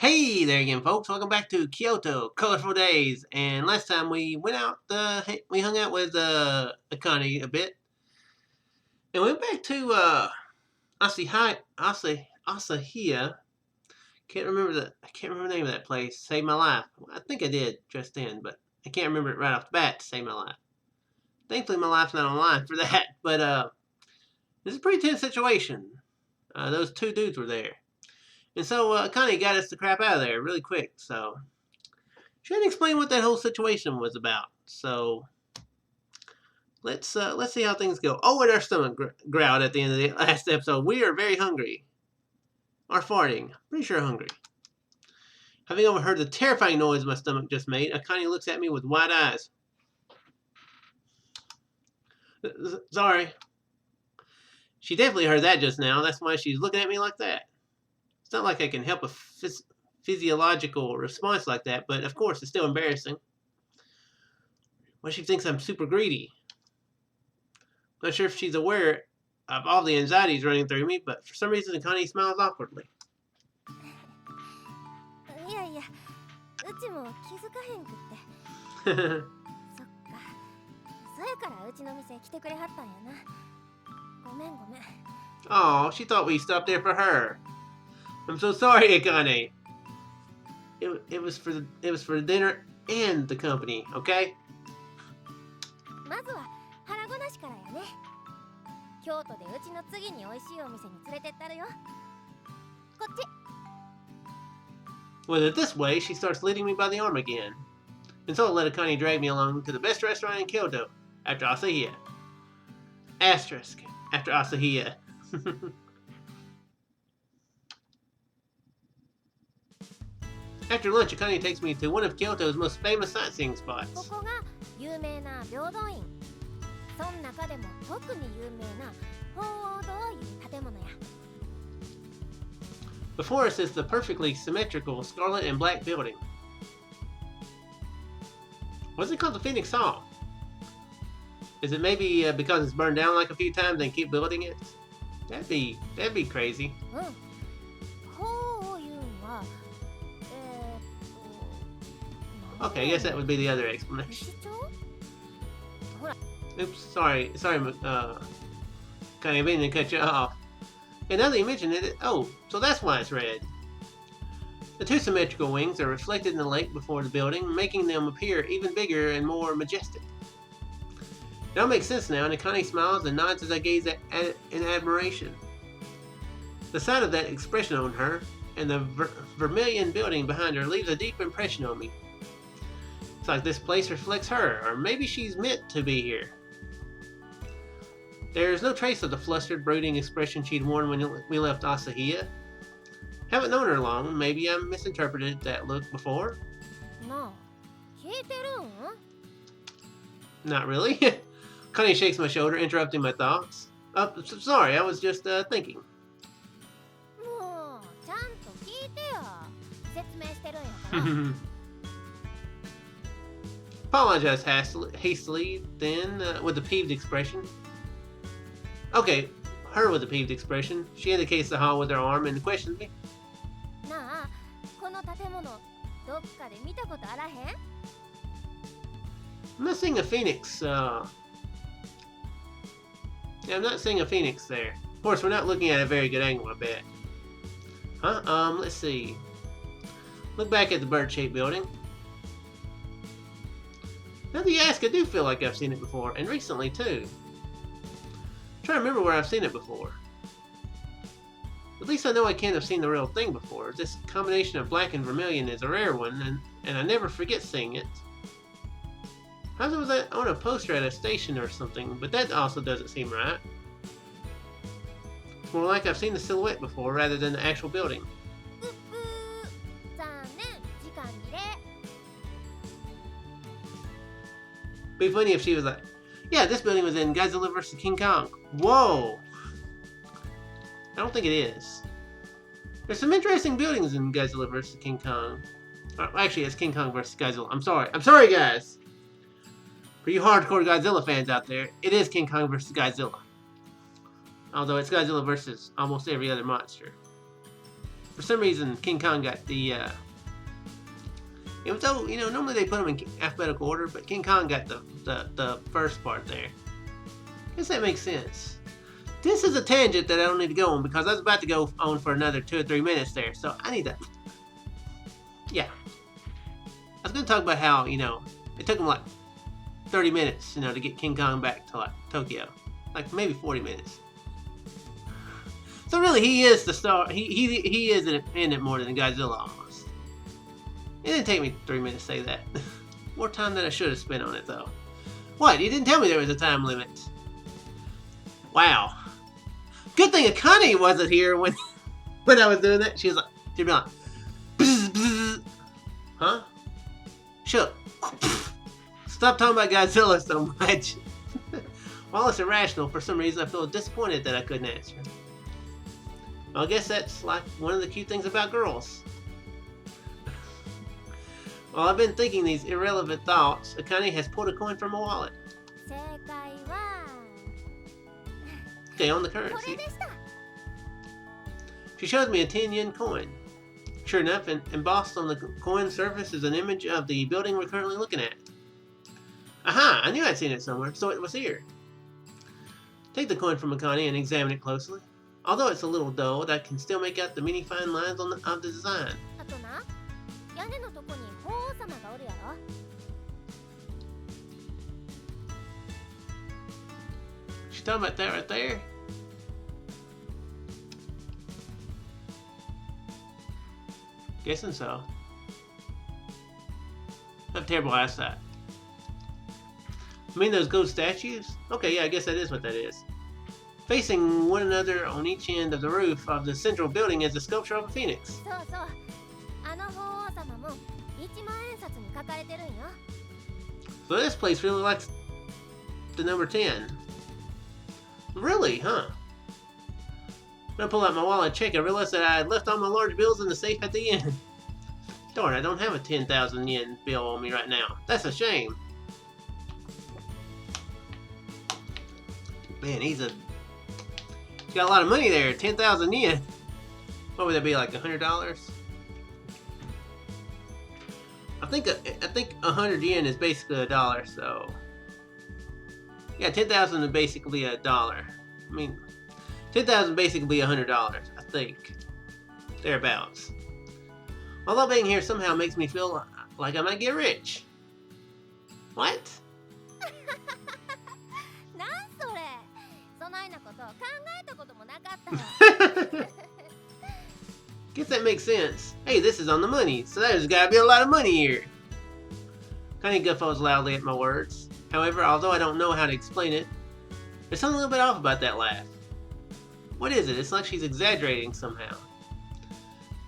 Hey there again, folks. Welcome back to Kyoto Colorful Days. And last time we went out, we hung out with Akane a bit, and we went back to Asahia. I can't remember the name of that place. Saved my life. I think I did just then, but I can't remember it right off the bat to save my life. Thankfully, my life's not online for that. But this is a pretty tense situation. Those two dudes were there. And so Akane got us the crap out of there really quick. So she had to explain what that whole situation was about. So let's see how things go. Oh, and our stomach growled at the end of the last episode. We are very hungry. Or farting. Pretty sure hungry. Having overheard the terrifying noise my stomach just made, Akane looks at me with wide eyes. Sorry. She definitely heard that just now. That's why she's looking at me like that. It's not like I can help a physiological response like that, but of course it's still embarrassing. What, she thinks I'm super greedy. Not sure if she's aware of all the anxieties running through me, but for some reason Akane smiles awkwardly. Oh, she thought we stopped there for her. I'm so sorry, Akane. It was for the dinner and the company, okay? With it this way, she starts leading me by the arm again. And so I let Akane drag me along to the best restaurant in Kyoto, after Asahia. Asterisk, after Asahia. After lunch, Akane takes me to one of Kyoto's most famous sightseeing spots. Before us is the perfectly symmetrical scarlet and black building. What's it called? The Phoenix Hall? Is it maybe because it's burned down like a few times and keep building it? That'd be crazy. Okay, I guess that would be the other explanation. Oops, sorry, Akane, I didn't mean to cut you off. And now that you mention it, oh, so that's why it's red. The two symmetrical wings are reflected in the lake before the building, making them appear even bigger and more majestic. It all makes sense now, and Akane smiles and nods as I gaze at it in admiration. The sight of that expression on her, and the vermilion building behind her, leaves a deep impression on me. It's like this place reflects her, or maybe she's meant to be here. There's no trace of the flustered, brooding expression she'd worn when we left Asahia. Haven't known her long, maybe I misinterpreted that look before. Not really. Connie shakes my shoulder, interrupting my thoughts. Sorry, I was just thinking. Apologize hastily, then, with a peeved expression. Okay, her with a peeved expression. She indicates the hall with her arm and questions me. I'm not seeing a phoenix, Yeah, I'm not seeing a phoenix there. Of course, we're not looking at a very good angle, I bet. Let's see. Look back at the bird-shaped building. Now that you ask, I do feel like I've seen it before, and recently too. I'm trying to remember where I've seen it before. At least I know I can't have seen the real thing before. This combination of black and vermilion is a rare one, and I never forget seeing it. How's it was that on a poster at a station or something, but that also doesn't seem right. It's more like I've seen the silhouette before rather than the actual building. Be funny if she was like, yeah, this building was in Godzilla vs. King Kong. Whoa! I don't think it is. There's some interesting buildings in Godzilla vs. King Kong. Actually, it's King Kong vs. Godzilla. I'm sorry, guys. For you hardcore Godzilla fans out there, it is King Kong vs. Godzilla. Although it's Godzilla versus almost every other monster. For some reason, King Kong got the, it was, you know, normally they put them in alphabetical order, but King Kong got the first part there. I guess that makes sense. This is a tangent that I don't need to go on because I was about to go on for another 2 or 3 minutes there, so I need to, yeah. I was going to talk about how, you know, it took him like 30 minutes, you know, to get King Kong back to like Tokyo. Like maybe 40 minutes. So really, he is the star. He is in it more than Godzilla almost. It didn't take me 3 minutes to say that. More time than I should have spent on it though. What? You didn't tell me there was a time limit. Wow. Good thing Akane wasn't here when I was doing that. She'd be like, bzz, bzz. Huh? Shut up. Stop talking about Godzilla so much. While it's irrational, for some reason I feel disappointed that I couldn't answer. Well, I guess that's like one of the cute things about girls. While I've been thinking these irrelevant thoughts, Akane has pulled a coin from a wallet. Okay, on the currency. She shows me a 10-yen coin. Sure enough, embossed on the coin surface is an image of the building we're currently looking at. Aha! I knew I'd seen it somewhere, so it was here. Take the coin from Akane and examine it closely. Although it's a little dulled, I can still make out the many fine lines of the design. She's talking about that right there? Guessing so. I have terrible eyesight. I mean those ghost statues? Okay, yeah, I guess that is what that is. Facing one another on each end of the roof of the central building is the sculpture of a phoenix. So this place really likes the number 10. Really, huh? When I pull out my wallet and check, I realized that I had left all my large bills in the safe at the end. Darn, I don't have a 10,000 yen bill on me right now. That's a shame. Man, he's got a lot of money there. 10,000 yen. What would that be, like $100? I think 100 yen is basically $1, so yeah, 10,000 is basically $1. I mean, 10,000 basically $100. I think thereabouts. Although being here somehow makes me feel like I might get rich. What? Guess that makes sense. Hey, this is on the money, so there's gotta be a lot of money here. Connie guffaws loudly at my words. However, although I don't know how to explain it, there's something a little bit off about that laugh. What is it? It's like she's exaggerating somehow.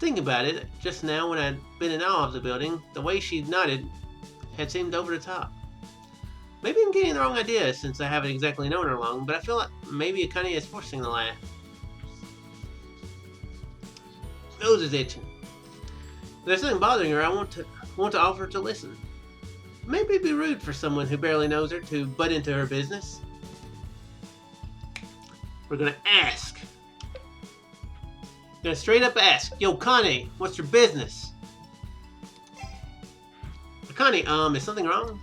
Think about it, just now when I'd been in awe of the building, the way she nodded had seemed over the top. Maybe I'm getting the wrong idea since I haven't exactly known her long, but I feel like maybe Akane is forcing the laugh. Nose is itching. If there's something bothering her, I want to offer to listen. Maybe it'd be rude for someone who barely knows her to butt into her business. We're gonna ask. Gonna straight up ask, yo Kane, what's your business? Akane, is something wrong?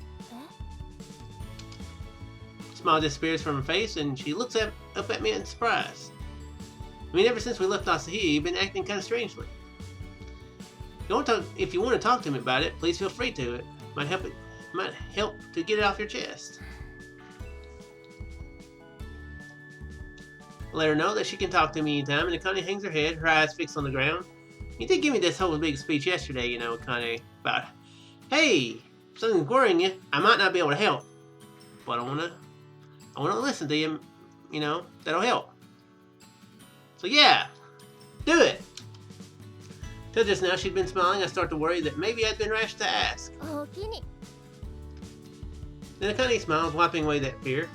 Smile disappears from her face and she looks up at me in surprise. I mean, ever since we left Asahi, you've been acting kind of strangely. If you want to talk to me about it, please feel free to. It might help to get it off your chest. Let her know that she can talk to me anytime, and Akane hangs her head, her eyes fixed on the ground. You did give me this whole big speech yesterday, you know, Akane, about, hey, if something's worrying you, I might not be able to help, but I wanna listen to you, you know, that'll help. So yeah, do it. Till just now she'd been smiling, I start to worry that maybe I'd been rash to ask. Then Akane smiles, wiping away that fear.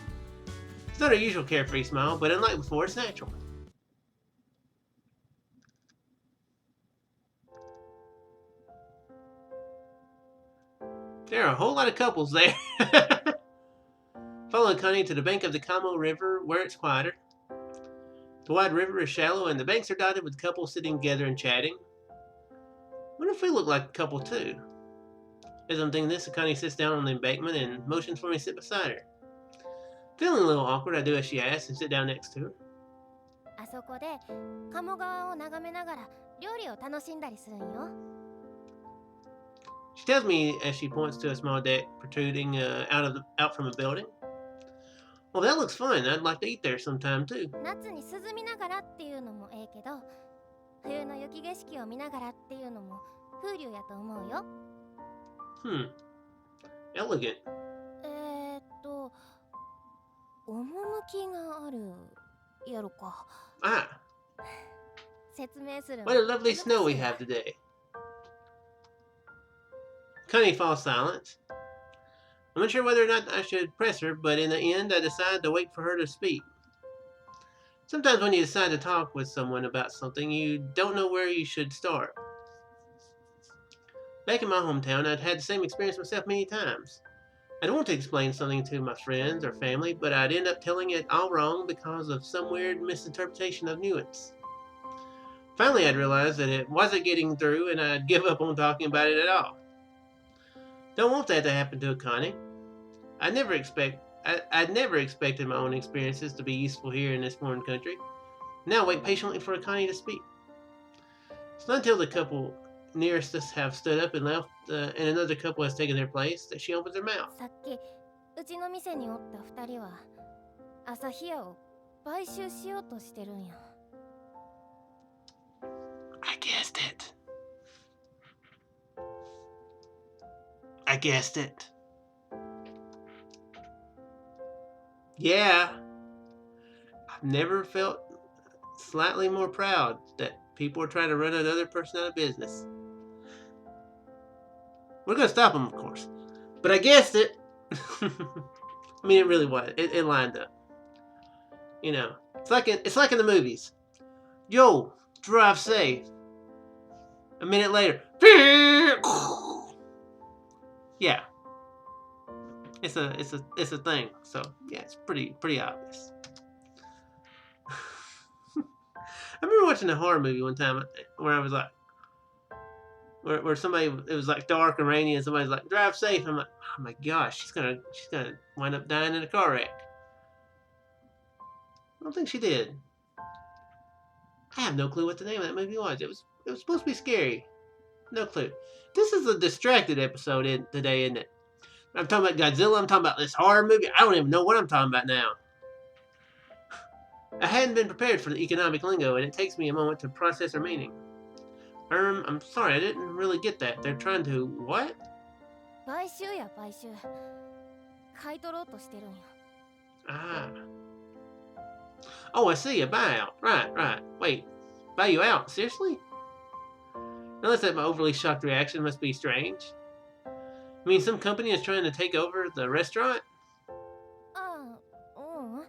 It's not her usual carefree smile, but unlike before, it's natural. There are a whole lot of couples there. Follow Akane to the bank of the Kamo River, where it's quieter. The wide river is shallow, and the banks are dotted with couples sitting together and chatting. What if we look like a couple too? As I'm thinking this, Akane sits down on the embankment and motions for me to sit beside her. Feeling a little awkward, I do as she asks and sit down next to her. あそこで鴨川を眺めながら料理を楽しんだりするんよ。 She tells me as she points to a small deck protruding out from a building. Well, that looks fun. I'd like to eat there sometime too. 夏に涼みながらっていうのもええけど、冬の雪景色を見ながらっていうのも風流やと思うよ。Elegant. 趣があるやろか。Ah, 説明する。 what a lovely snow we have today. Connie falls silent. I'm unsure whether or not I should press her, but in the end, I decide to wait for her to speak. Sometimes when you decide to talk with someone about something, you don't know where you should start. Back in my hometown, I'd had the same experience myself many times. I'd want to explain something to my friends or family, but I'd end up telling it all wrong because of some weird misinterpretation of nuance. Finally, I'd realize that it wasn't getting through, and I'd give up on talking about it at all. Don't want that to happen to Akane. I'd never expected my own experiences to be useful here in this foreign country. Now I wait patiently for Akane to speak. It's not until the couple nearest us have stood up and left, and another couple has taken their place, that she opens her mouth. さっきうちの店におった2人は朝日屋を買収しようとしてるんや。 I guessed it. I guessed it. Yeah. I've never felt slightly more proud that people are trying to run another person out of business. We're going to stop them, of course. But I guessed it. I mean, it really was. It lined up. You know, it's like in the movies. Yo, drive safe. A minute later. Yeah. It's a thing. So yeah, it's pretty obvious. I remember watching a horror movie one time where I was like, where somebody, it was like dark and rainy, and somebody's like, drive safe. I'm like, oh my gosh, she's gonna wind up dying in a car wreck. I don't think she did. I have no clue what the name of that movie was. It was supposed to be scary. No clue. This is a distracted episode today, isn't it? I'm talking about Godzilla. I'm talking about this horror movie. I don't even know what I'm talking about now. I hadn't been prepared for the economic lingo, and it takes me a moment to process her meaning. I'm sorry, I didn't really get that. They're trying to what? 買収や買収。買い取ろうとしてるんや。 Ah. Oh, I see. A buyout. Right. Wait. Buy you out? Seriously? Unless that my overly shocked reaction must be strange. I mean, some company is trying to take over the restaurant? ああ、うん。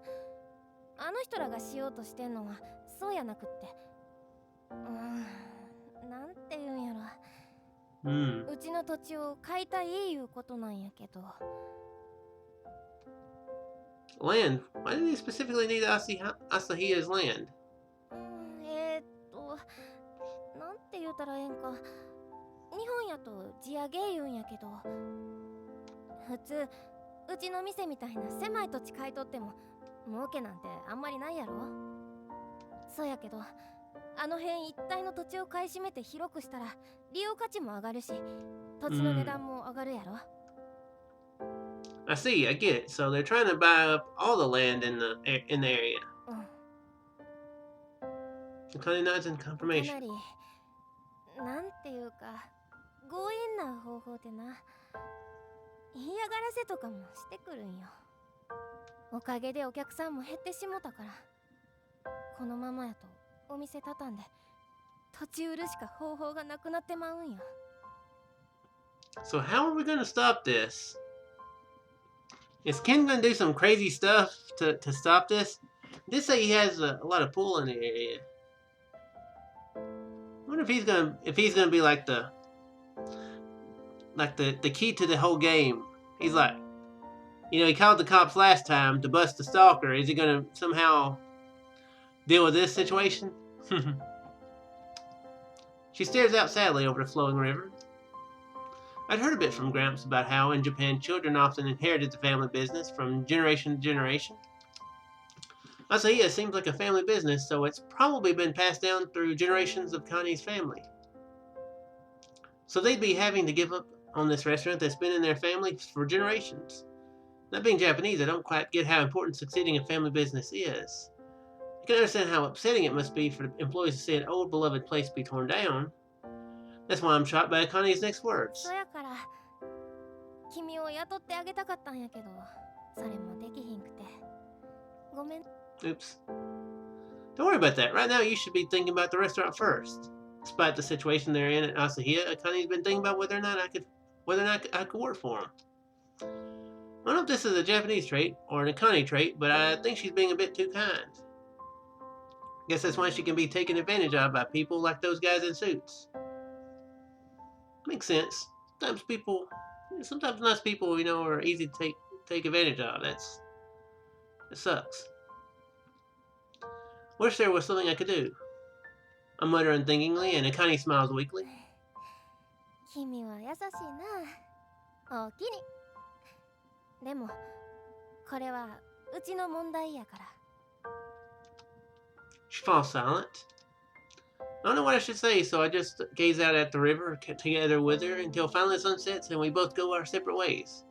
あの人らがしようとしてんのはそうやなくって。なんて言うんやろ。うちの土地を買いたいいうことなんやけど。Land? Why did he specifically need Asahiya's land? なんて言うたらええんか。日本やと地上げ言うんやけど、普通うちの店みたいな狭い土地買い取っても儲けなんてあんまりないやろ。そうやけど、あの辺一帯の土地を買い占めて広くしたら利用価値も上がるし、土地の値段も上がるやろ。I see, I get it. So they're trying to buy up all the land in the area. Akane nods in か confirmation. なりなんていうか強引な方法でな、嫌がらせとかもしてくるんよ。おかげでお客さんも減ってしもたから、このままやとお店畳んで土地売るしか方法がなくなってまうんよ。 So how are we going to stop this? Is Ken going to do some crazy stuff to stop this? He did say he has a lot of pool in the area. I wonder if he's gonna be like the key to the whole game. He's like, you know, he called the cops last time to bust the stalker. Is he gonna somehow deal with this situation? She stares out sadly over the flowing river. I'd heard a bit from Gramps about how in Japan children often inherited the family business from generation to generation. Asahia it seems like a family business, so it's probably been passed down through generations of Kane's family. So they'd be having to give up on this restaurant that's been in their family for generations. Not being Japanese, I don't quite get how important succeeding in family business is. I can understand how upsetting it must be for the employees to see an old beloved place be torn down. That's why I'm shocked by Akane's next words. そやから君を雇ってあげたかったんやけど、それもできひんくて。ごめん。 Oops. Don't worry about that. Right now, you should be thinking about the restaurant first. Despite the situation they're in at Asahia, Akane's been thinking about whether or not I could work for him. I don't know if this is a Japanese trait or an Akane trait, but I think she's being a bit too kind. Guess that's why she can be taken advantage of by people like those guys in suits. Makes sense. Sometimes nice people, are easy to take advantage of. It sucks. Wish there was something I could do. I mutter unthinkingly, and Akane smiles weakly. 君は優しいな。おおきに。でも、これはうちの問題やから。She falls silent. I don't know what I should say, so I just gaze out at the river together with her until finally the sun sets and we both go our separate ways.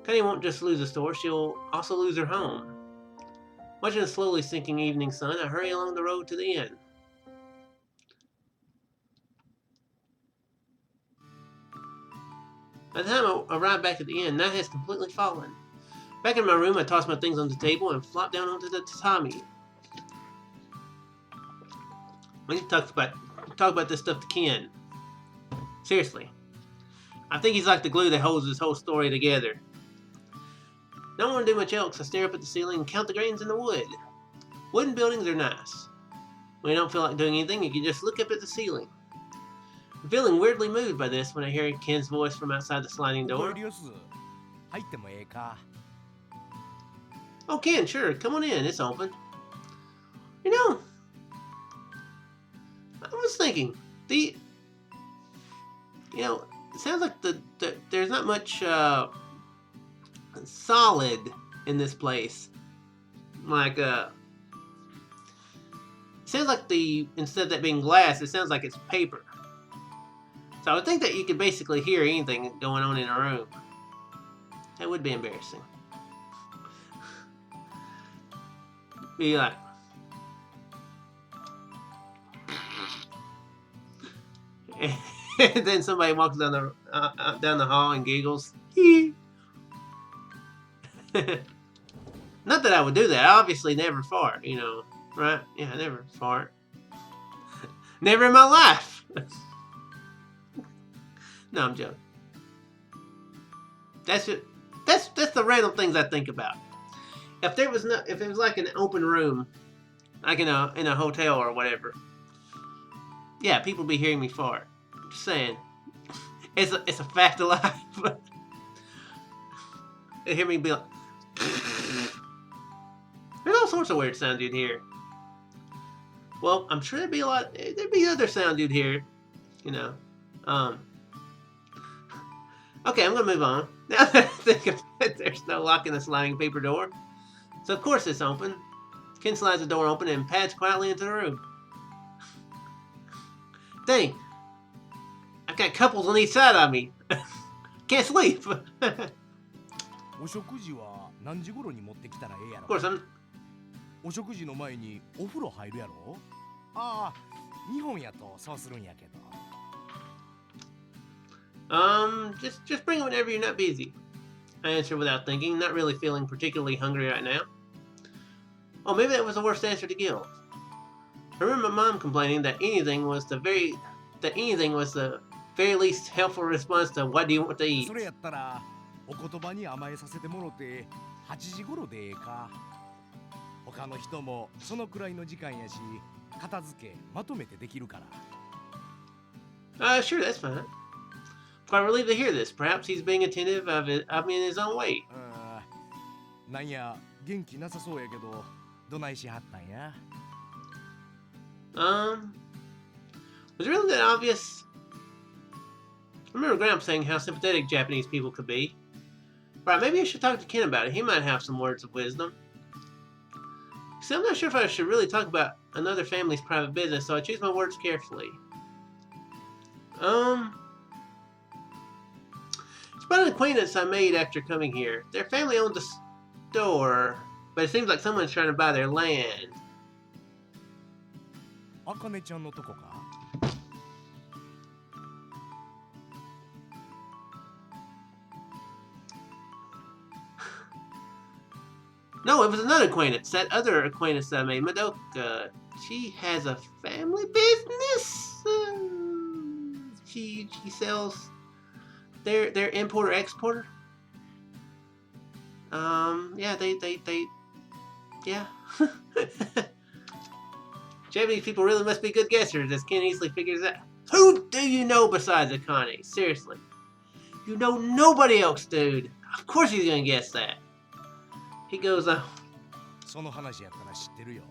Akane won't just lose the store, she'll also lose her home. Watching the slowly sinking evening sun, I hurry along the road to the inn. By the time I arrive back at the inn, night has completely fallen. Back in my room, I toss my things on the table and flop down onto the tatami. We need to talk about this stuff to Ken. Seriously. I think he's like the glue that holds this whole story together. Don't want to do much else. I stare up at the ceiling and count the grains in the wood. Wooden buildings are nice. When you don't feel like doing anything, you can just look up at the ceiling. I'm feeling weirdly moved by this when I hear Ken's voice from outside the sliding door. Oh, Ken, sure. Come on in. It's open. I was thinking, it sounds like there's not much solid in this place. Like, sounds like instead of that being glass, it sounds like it's paper. So I would think that you could basically hear anything going on in a room. That would be embarrassing. Be like, and then somebody walks down the hall and giggles. Not that I would do that. I obviously never fart, right? Yeah, I never fart. Never in my life. No, I'm joking. That's the random things I think about. If it was like an open room, like in a hotel or whatever, yeah, people be hearing me fart. Just saying, it's a fact of life. They hear me be like, there's all sorts of weird sounds you'd hear. Well, I'm sure there'd be other sounds you'd hear, Okay, I'm gonna move on. Now that I think of it, there's no lock in the sliding paper door, so of course it's open. Ken slides the door open and pads quietly into the room. Dang, I've got couples on each side of me. Can't sleep. Of course, I'm. お食事の前にお風呂入るやろ？ああ、日本やとそうするんやけど。Just bring it whenever you're not busy. I answer without thinking, not really feeling particularly hungry right now. Oh, maybe that was the worst answer to give. I remember my mom complaining that anything was the very least helpful response to what do you want to eat. それやったらお言葉に甘えさせてもろて8時頃でええか。他の人もそのくらいの時間やし、片付けまとめてできるから。Sure, that's fine. Quite relieved to hear this. Perhaps he's being attentive of me in his own way. なんや元気なさそうやけど、どないしはったんや。Was it really that obvious? I remember Grandpa saying how sympathetic Japanese people could be. Right, maybe I should talk to Ken about it. He might have some words of wisdom. See, I'm not sure if I should really talk about another family's private business, so I choose my words carefully. It's about an acquaintance I made after coming here. Their family owns a store, but it seems like someone's trying to buy their land. Akane ちゃんのとこか? No, it was another acquaintance. That other acquaintance that I made, Madoka. She has a family business. She sells their importer exporter. Yeah, they yeah. Japanese people really must be good guessers, as Ken easily figures out. Who do you know besides Akane? Seriously. You know nobody else, dude. Of course he's gonna guess that. He goes, その話やったら知ってるよ。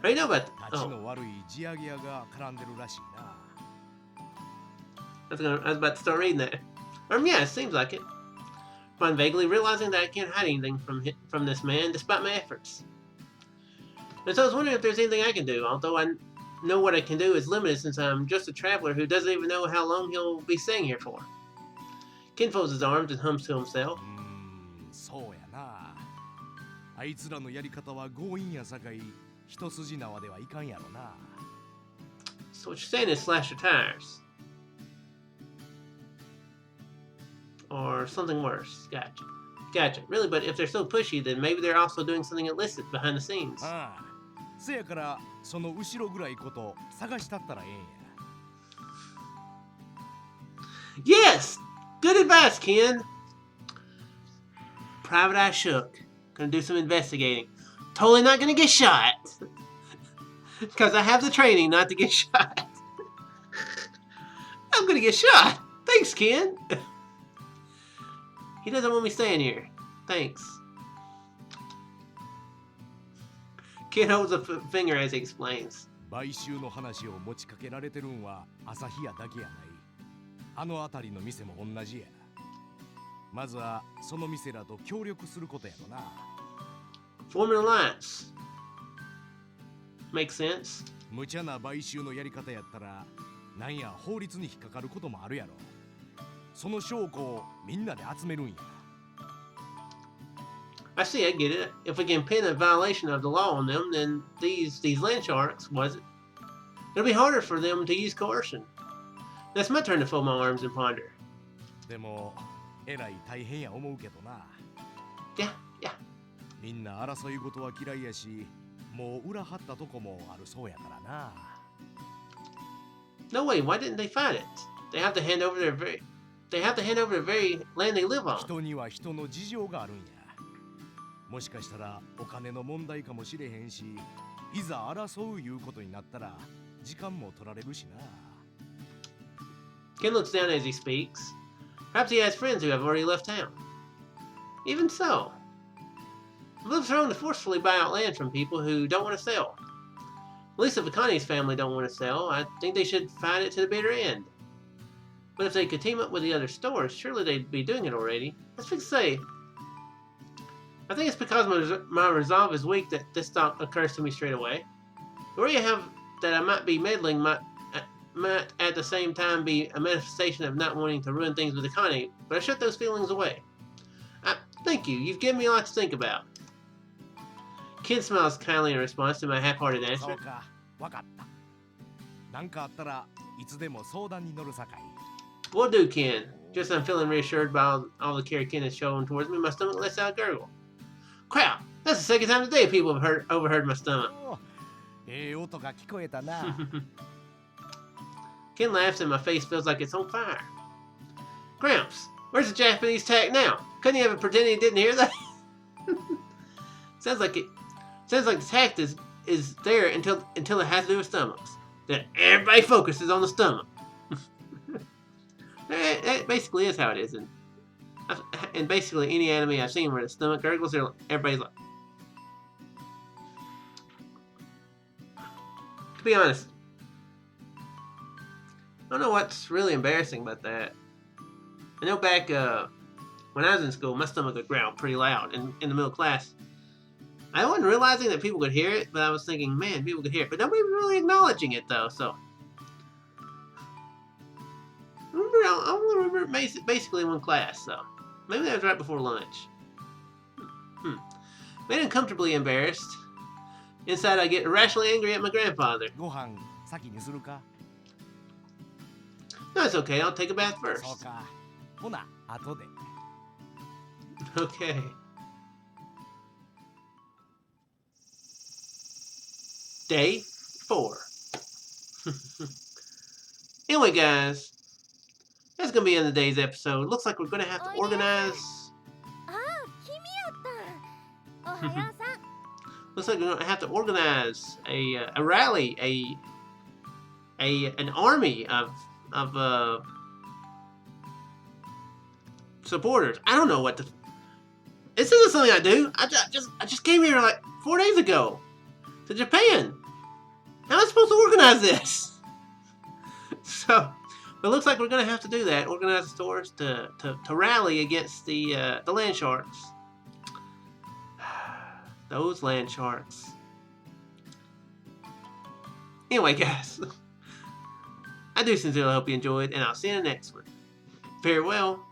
How do you know about 立ち oh, の悪い地上げ屋が絡んでるらしいな。 I was about to start reading that. Yeah, it seems like it. I'm vaguely realizing that I can't hide anything from this man, despite my efforts. And so I was wondering if there's anything I can do, although I know what I can do is limited since I'm just a traveler who doesn't even know how long he'll be staying here for. Ken folds his arms and hums to himself. そうやな。あいつらのやり方は強引やさかい、一筋縄ではいかんやろな。 So what you're saying is slash your tires. Or something worse. Gotcha. Really, but if they're so pushy, then maybe they're also doing something illicit behind the scenes. ああ。せやからその後ろぐらいこと探したったらええんや。 Yes! Good advice, Ken! Private Eye shook. Gonna do some investigating. Totally not gonna get shot. Because I have the training not to get shot. I'm gonna get shot. Thanks, Ken. He doesn't want me staying here. Thanks. Ken holds a finger as he explains. 買収の話を持ちかけられてるんは朝日屋だけやない。あの辺りの店も同じや。まずはその店らと協力することやろな。Form an alliance. Makes sense. 無茶な買収のやり方やったら、なんや法律に引っかかることもあるやろ。その証拠をみんなで集めるんや。I see, I get it. If we can pin a violation of the law on them, then these land sharks, was it? It'll be harder for them to use coercion. That's my turn to fold my arms and ponder. でも、えらい大変や思うけどな。Yeah. みんな争い事は嫌いやし、もう裏張ったとこもあるそうやからな。No way, why didn't they fight it? They have to hand over the very land they live on. 人には人の事情があるんや。もしかしたらお金の問題かもしれへんし、いざ争ういうことになったら時間も取られるしな。Ken looks down as he speaks. Perhaps he has friends who have already left town. Even so, I'm a little thrown to forcefully buy out land from people who don't want to sell. At least if Akane's family don't want to sell, I think they should fight it to the bitter end. But if they could team up with the other stores, surely they'd be doing it already. Let's fix say. I think it's because my resolve is weak that this thought occurs to me straight away. The worry I have that I might be meddling might at the same time be a manifestation of not wanting to ruin things with Akane, but I shut those feelings away. Thank you. You've given me a lot to think about. Ken smiles kindly in response to my half-hearted そ answer. うか、わかった。なんかあったらいつでも相談に乗るさかい。Will do, Ken. Just as I'm feeling reassured by all the care Ken has shown towards me, my stomach lets out a gurgle. Crap! That's the second time today people have overheard my stomach. ええ音が聞こえたな。Ken laughs and my face feels like it's on fire. Gramps, where's the Japanese tack now? Couldn't he have pretended he didn't hear that? Sounds like the tact is there until it has to do with stomachs. Then everybody focuses on the stomach. That basically is how it is. And basically any anime I've seen where the stomach gurgles, everybody's like... To be honest, don't know what's really embarrassing about that. I know back when I was in school, my stomach would growl pretty loud in the middle of class. I wasn't realizing that people could hear it, but I was thinking, man, people could hear it. But nobody was really acknowledging it, though, so. I only remember basically one class, so. Maybe that was right before lunch. Made uncomfortably embarrassed. Inside, I get irrationally angry at my grandfather. ご飯先にするか No, it's okay. I'll take a bath first. そうかほな後で Okay. Day 4. Anyway, guys, that's gonna be the end of today's episode. Looks like we're gonna have to organize. ああ、君やったん。おはようさん。 Looks like we're gonna have to organize a rally, an army of supporters. I don't know what to. This isn't something I do. I just came here like 4 days ago to Japan. How am I supposed to organize this? So, it looks like we're gonna have to do that. Organize the stores to rally against the land sharks. Those land sharks. Anyway, guys, I do sincerely hope you enjoyed, and I'll see you in the next one. Farewell.